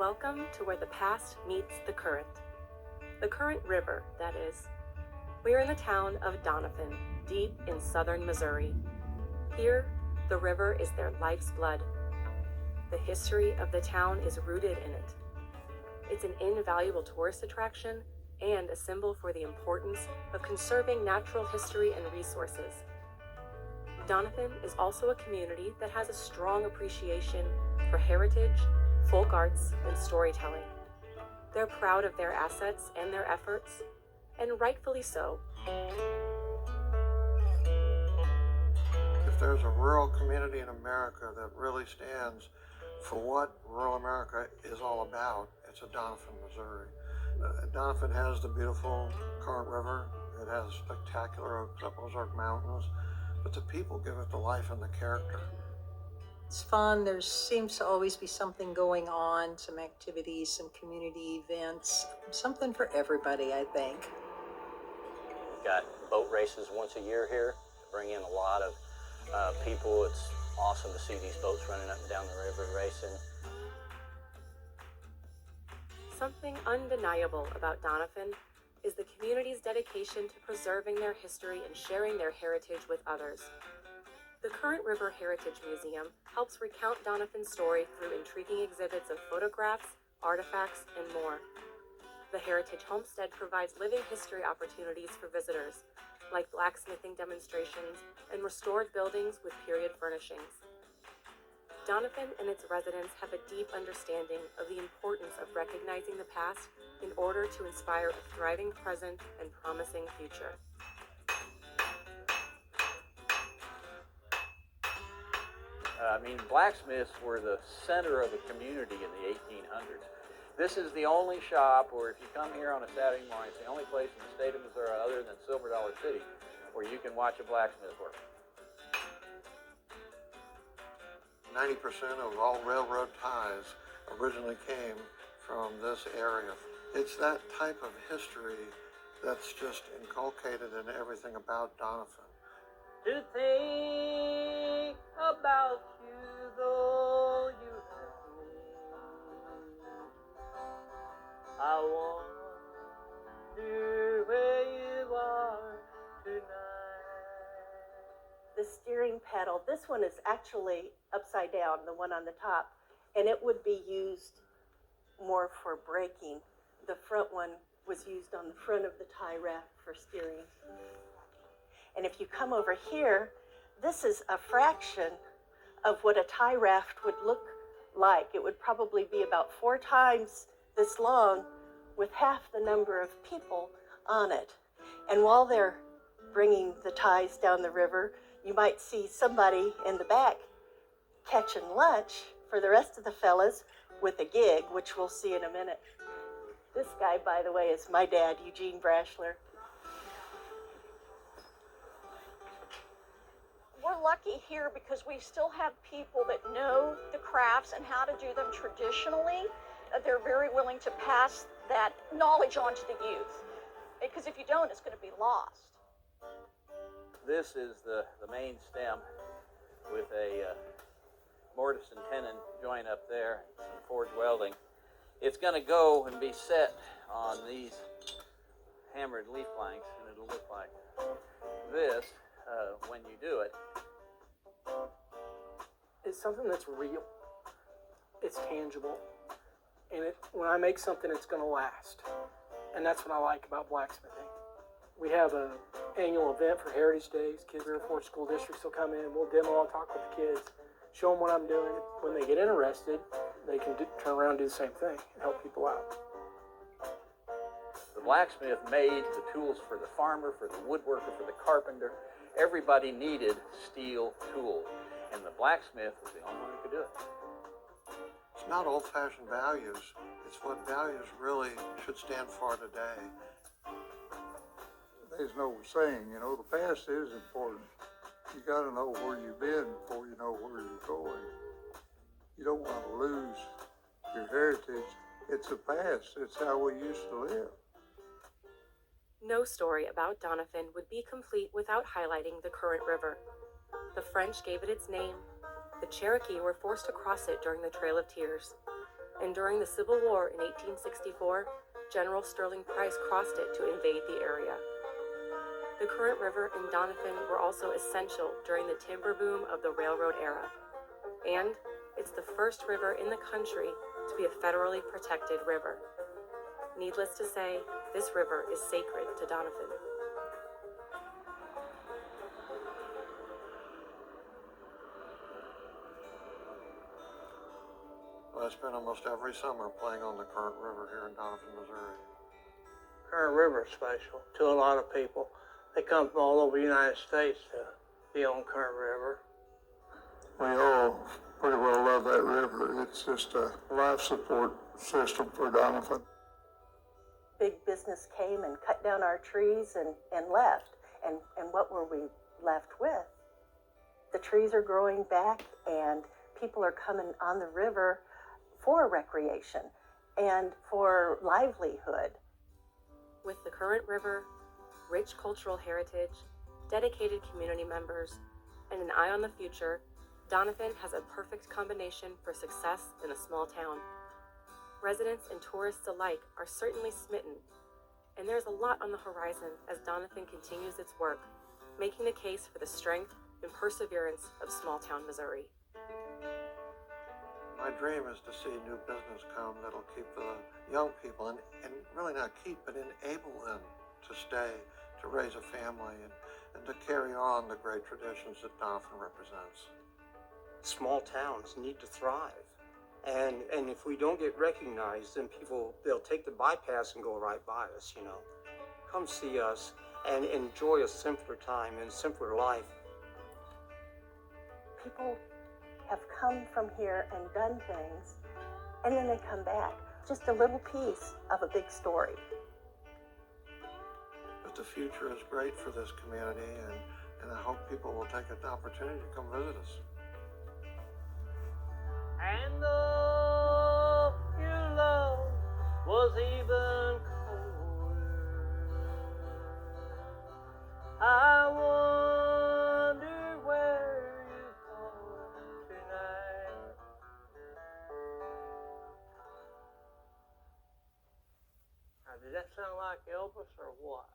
Welcome to where the past meets the current. The current river, that is. We are in the town of Doniphan, deep in southern Missouri. Here, the river is their life's blood. The history of the town is rooted in it. It's an invaluable tourist attraction and a symbol for the importance of conserving natural history and resources. Doniphan is also a community that has a strong appreciation for heritage, folk arts, and storytelling. They're proud of their assets and their efforts, and rightfully so. If there's a rural community in America that really stands for what rural America is all about, it's Doniphan, Missouri. Doniphan has the beautiful current river. It has spectacular Ozark Mountains, but the people give it the life and the character. It's fun. There seems to always be something going on, some activities, some community events, something for everybody, I think. We've got boat races once a year here, bring in a lot of people. It's awesome to see these boats running up and down the river racing. Something undeniable about Doniphan is the community's dedication to preserving their history and sharing their heritage with others. The Current River Heritage Museum helps recount Doniphan's story through intriguing exhibits of photographs, artifacts, and more. The Heritage Homestead provides living history opportunities for visitors, like blacksmithing demonstrations and restored buildings with period furnishings. Doniphan and its residents have a deep understanding of the importance of recognizing the past in order to inspire a thriving present and promising future. Blacksmiths were the center of the community in the 1800s. This is the only shop, or if you come here on a Saturday morning, it's the only place in the state of Missouri other than Silver Dollar City where you can watch a blacksmith work. 90% of all railroad ties originally came from this area. It's that type of history that's just inculcated in everything about Doniphan. To think about you, though you have me, I wonder where you are tonight. The steering pedal, this one is actually upside down, the one on the top, and it would be used more for braking. The front one was used on the front of the tie raft for steering. And if you come over here, this is a fraction of what a tie raft would look like. It would probably be about 4 times this long with half the number of people on it. And while they're bringing the ties down the river, you might see somebody in the back catching lunch for the rest of the fellas with a gig, which we'll see in a minute. This guy, by the way, is my dad, Eugene Brashler. We're lucky here because we still have people that know the crafts and how to do them traditionally. They're very willing to pass that knowledge on to the youth. Because if you don't, it's going to be lost. This is the main stem with a mortise and tenon joint up there, some forge welding. It's going to go and be set on these hammered leaf planks, and it'll look like this when you do it. It's something that's real. It's tangible. And when I make something, it's going to last. And that's what I like about blacksmithing. We have an annual event for Heritage Days. Kids in 4 school districts will come in. We'll demo, I'll talk with the kids, show them what I'm doing. When they get interested, they can turn around and do the same thing and help people out. The blacksmith made the tools for the farmer, for the woodworker, for the carpenter. Everybody needed steel tools, and the blacksmith was the only one who could do it. It's not old-fashioned values. It's what values really should stand for today. There's no saying, the past is important. You got to know where you've been before you know where you're going. You don't want to lose your heritage. It's the past. It's how we used to live. No story about Doniphan would be complete without highlighting the current river. The French gave it its name. The Cherokee were forced to cross it during the Trail of Tears. and during the Civil War in 1864, General Sterling Price crossed it to invade the area. The current river and Doniphan were also essential during the timber boom of the railroad era, and it's the first river in the country to be a federally protected river. Needless to say, this river is sacred to Doniphan. Well, I spent almost every summer playing on the Current River here in Doniphan, Missouri. Current River is special to a lot of people. They come from all over the United States to be on Current River. We all pretty well love that river. It's just a life support system for Doniphan. Big business came and cut down our trees and left. And what were we left with? The trees are growing back and people are coming on the river for recreation and for livelihood. With the current river, rich cultural heritage, dedicated community members, and an eye on the future, Doniphan has a perfect combination for success in a small town. Residents and tourists alike are certainly smitten, and there's a lot on the horizon as Doniphan continues its work, making the case for the strength and perseverance of small-town Missouri. My dream is to see new business come that'll keep the young people, and really not keep, but enable them to stay, to raise a family, and to carry on the great traditions that Doniphan represents. Small towns need to thrive. And if we don't get recognized, then they'll take the bypass and go right by us, you know. Come see us and enjoy a simpler time and simpler life. People have come from here and done things, and then they come back. Just a little piece of a big story. But the future is great for this community, and I hope people will take an opportunity to come visit us. And though your love was even colder, I wonder where you've gone tonight. Now, did that sound like Elvis or what?